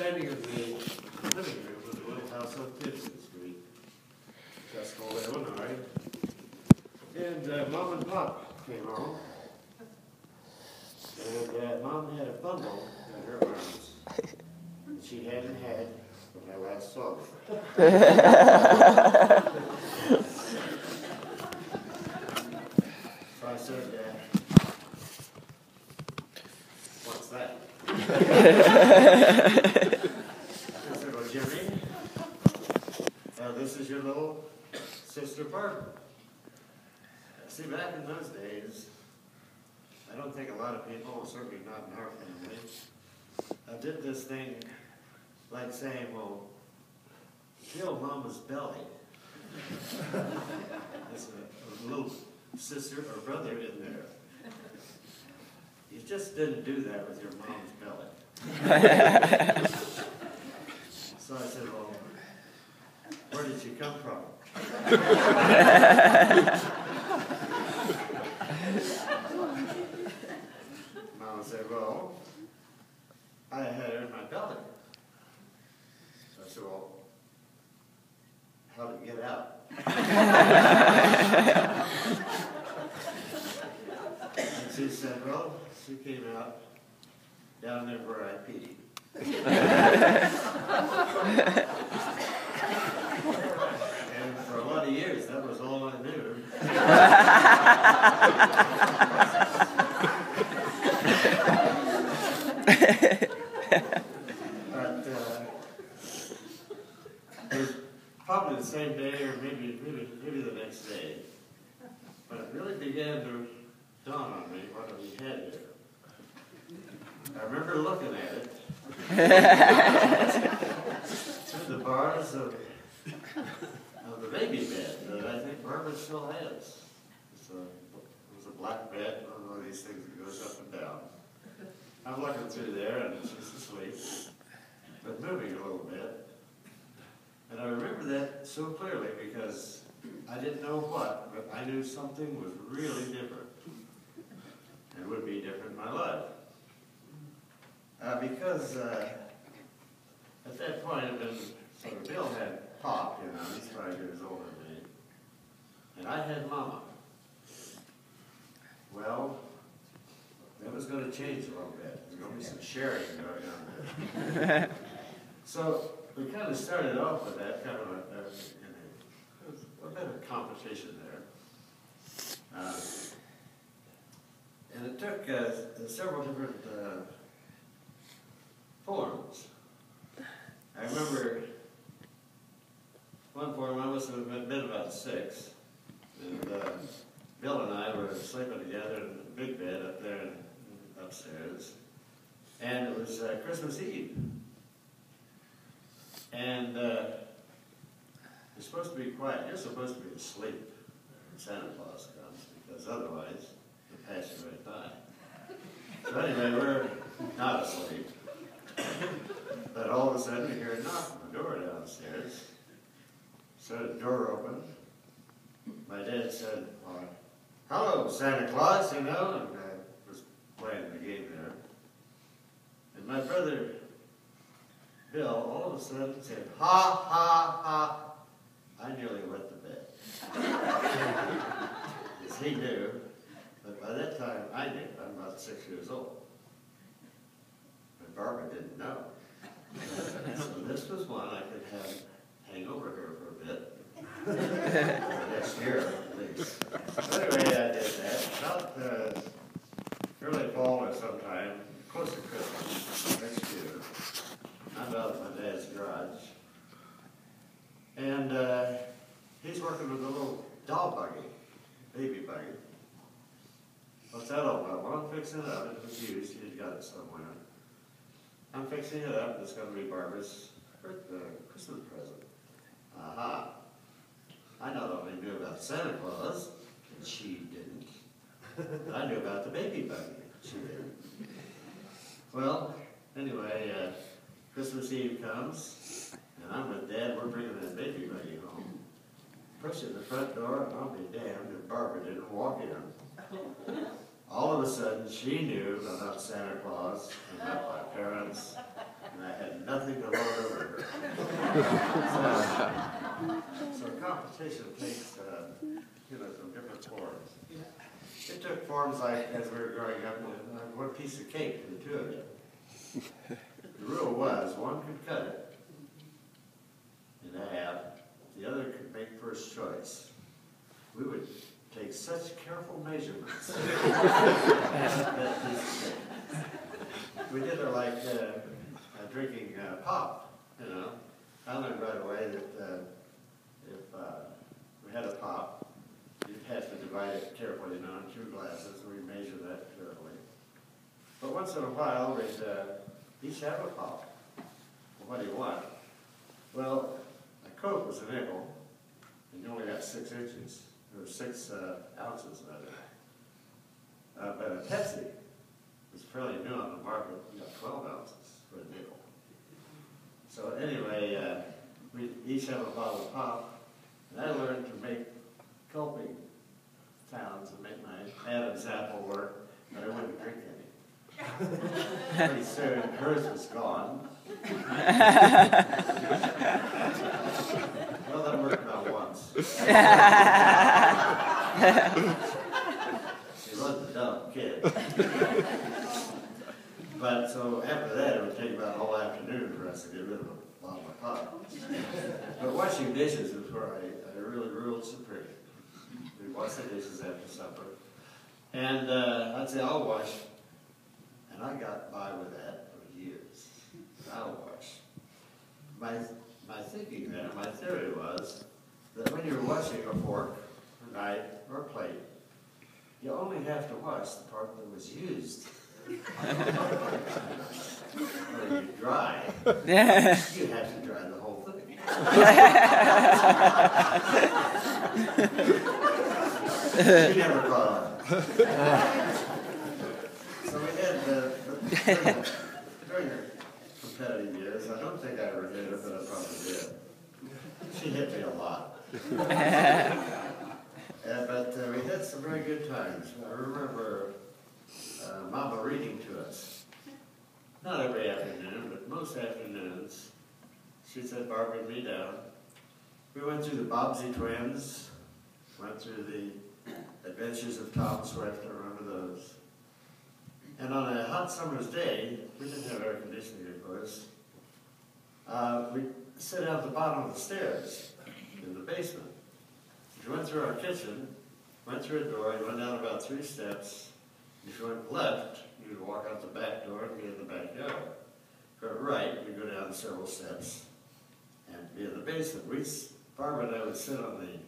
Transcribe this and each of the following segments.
standing in the living room of the little house on Gibson Street, Tuscaloosa, Illinois, and Mom and Pop came home, and Mom had a bundle in her arms that she hadn't had when I last saw her. So I said, what's that? I said, well, Jimmy, this is your little sister Barbara. See, back in those days, I don't think a lot of people, certainly not in our family, did this thing like saying, well, feel Mama's belly. There's a little sister or brother in there. You just didn't do that with your mom's belly. So I said, well, where did she come from? Mama said, well, I had her in my belly. So I said, well, how did it get out? And she said, well, she came out down there where I peed. And for a lot of years, that was all I knew. But it was probably the same day, or maybe the next day. But it really began to dawn on me what we had here. I remember looking at it through the bars of the baby bed that I think Barbara still has. It was a black bed, one of these things that goes up and down. I'm looking through there and she's asleep, but moving a little bit. And I remember that so clearly because I didn't know what, but I knew something was really different. And would be different in my life. Because at that point, so Bill had Pop, you know, he's 5 years older than me, and I had Mama. Well, that was going to change a little bit. There was going to be some sharing going on there. So we kind of started off with that, kind of a bit of competition there. And it took several different forms. I remember one form, I must have been about 6, and Bill and I were sleeping together in a big bed up there upstairs, and it was Christmas Eve. And you're supposed to be quiet. You're supposed to be asleep when Santa Claus comes, because otherwise you'll pass you right by. So anyway, we're not asleep. But all of a sudden we hear a knock on the door downstairs. So the door opened. My dad said, hello, Santa Claus, you know, and I was playing the game there. And my brother, Bill, all of a sudden said, ha, ha, ha. I nearly wet the bed. Because he knew, but by that time I knew. I'm about 6 years old. But Barbara didn't know. So this was one I could hang over her for a bit. Next year, at least. So anyway, I did that. About early fall or sometime, close to Christmas, next year, I'm out at my dad's garage. And he's working with a little doll buggy, baby buggy. What's that all about? Well, I'm fixing it up. It was used. He's got it somewhere. I'm fixing it up. It's going to be Barbara's Christmas present. Aha. I not only knew about Santa Claus, and she didn't, but I knew about the baby buggy. She didn't. Well, anyway, Christmas Eve comes, and I'm with Dad. We're bringing that baby buggy home. Pushing the front door, and I'll be damned if Barbara didn't walk in. All of a sudden, she knew about Santa Claus, and about my parents, and I had nothing to load over her. So competition takes, some different forms. It took forms like, as we were growing up, one piece of cake for the two of you. The rule was, one could cut it in half, the other could make first choice. We would take such careful measurements. That piece of cake. We did it like drinking pop, I learned right away that if we had a pop, you'd have to divide it carefully, in 2 glasses, and we measure that carefully. But once in a while, we'd each have a pop. Well, what do you want? Well, a Coke was a nickel, and you only got 6 inches, or 6 ounces of it. But a Pepsi was fairly new on the market. You got 12 ounces for a nickel. So anyway, we each have a bottle of pop, and I learned to make gulping sounds and make my Adam's apple work, but I wouldn't drink any. Pretty soon, hers was gone. Well, that worked about once. She was a dumb kid. But so after that, it would take about a whole afternoon for us to get rid of a lot of pop. But washing dishes is where I really ruled supreme. We'd wash the dishes after supper. And I'd say, I'll wash. And I got by with that for years. I'll wash. My thinking there, my theory was that when you're washing a fork, a knife, or a plate, you only have to wash the part that was used. When you dry, you have to dry the whole thing. You never caught on. So we had, during her competitive years, I don't think I ever hit her, but I probably did. She hit me a lot. But we had some very good times. I remember Mama reading to us. Not every afternoon, but most afternoons. She said, Barbara, me down. We went through the Bobbsey twins, went through the Adventures of Tom Swift, I remember those. And on a hot summer's day, we didn't have air conditioning, of course, we sit out at the bottom of the stairs in the basement. If you went through our kitchen, went through a door, you went down about 3 steps. If you went left, you would walk out the back door and be in the backyard. Go right, you go down several steps and be in the basement. Barbara and I would sit on the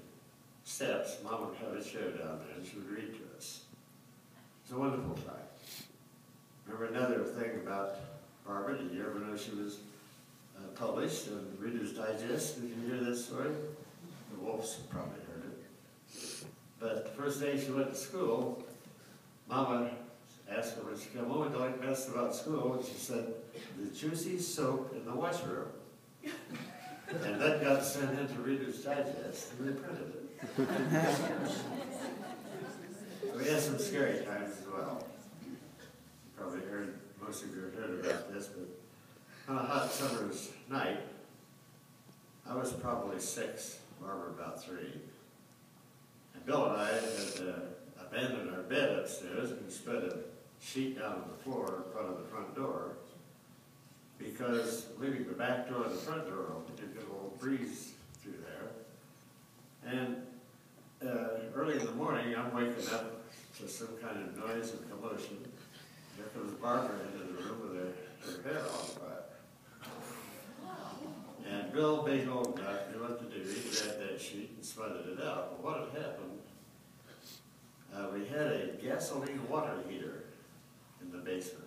steps. Mom would have a chair down there and she would read to us. It was a wonderful time. Remember another thing about Barbara, did you ever know she was published in Reader's Digest? Did you hear this story? The Wolves probably heard it. But the first day she went to school, Mama asked her when she came home, what do you like best about school? And she said, the juicy soap in the washroom. And that got sent into Reader's Digest, and they printed it. We had some scary times as well. You probably heard, most of you have heard about this, but on a hot summer's night, I was probably 6, Barbara about 3. And Bill and I had abandoned our bed upstairs and spread a sheet down on the floor in front of the front door because leaving the back door and the front door open, you get a little breeze through there. And early in the morning, I'm waking up to some kind of noise and commotion. Here comes Barbara into the room with her hair all fire. And Bill, being old enough, knew what to do. He grabbed that sheet and smothered it out. But what had happened, we had a gasoline water heater in the basement.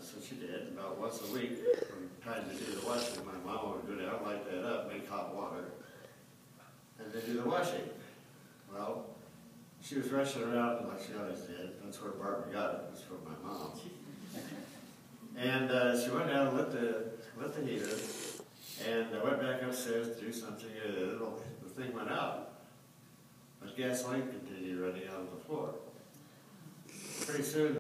So she did. About once a week, from time to do the washing, my mama would go down, light that up, make hot water, and then do the washing. Well, she was rushing around like she always did. That's where Barbara got it. It was from my mom. And she went down and lit the heater, and I went back upstairs to do something. The thing went out, but gasoline continued running out of the floor. Pretty soon,